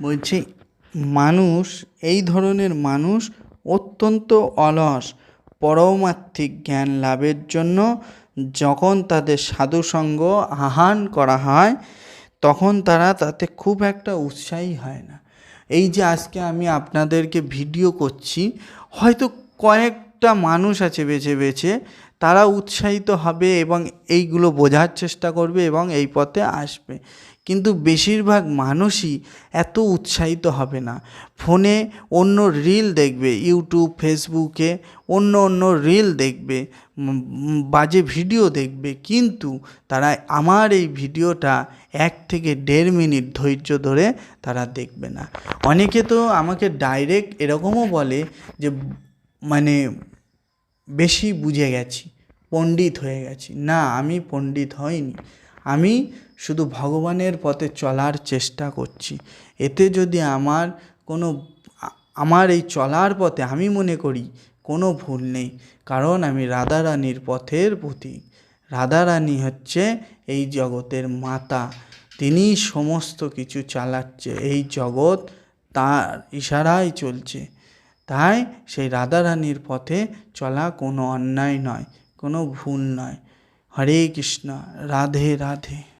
বলছি মানুষ, এই ধরনের মানুষ অত্যন্ত অলস। পরমার্থিক জ্ঞান লাভের জন্য যখন তাদের সাধুসঙ্গ আহ্বান করা হয় তখন তারা তাতে খুব একটা উৎসাহী হয় না। এই যে আজকে আমি আপনাদেরকে ভিডিও করছি, হয়তো কয়েকটা মানুষ আছে বেছে বেছে, তারা উৎসাহিত হবে এবং এইগুলো বোঝার চেষ্টা করবে এবং এই পথে আসবে, কিন্তু বেশিরভাগ মানুষই এত উৎসাহিত হবে না। ফোনে অন্য রিল দেখবে, ইউটিউব ফেসবুকে অন্য অন্য রিল দেখবে, বাজে ভিডিও দেখবে, কিন্তু তারা আমার এই ভিডিওটা 1 থেকে 1.5 মিনিট ধৈর্য ধরে তারা দেখবে না। অনেকে তো আমাকে ডাইরেক্ট এরকমও বলে যে মানে বেশি বুঝে গেছি, পণ্ডিত হয়ে গেছি। না, আমি পণ্ডিত হইনি, আমি শুধু ভগবানের পথে চলার চেষ্টা করছি। এতে যদি আমার এই চলার পথে আমি মনে করি কোনো ভুল নেই, কারণ আমি রাধারানীর পথের প্রতীক। রাধারানী হচ্ছে এই জগতের মাতা, তিনি সমস্ত কিছু চালাচ্ছে, এই জগৎ তার ইশারায় চলছে। তাই সেই রাধারানীর পথে চলা কোনো অন্যায় নয়, কোনো ভুল নয়। হরে কৃষ্ণ, রাধে রাধে।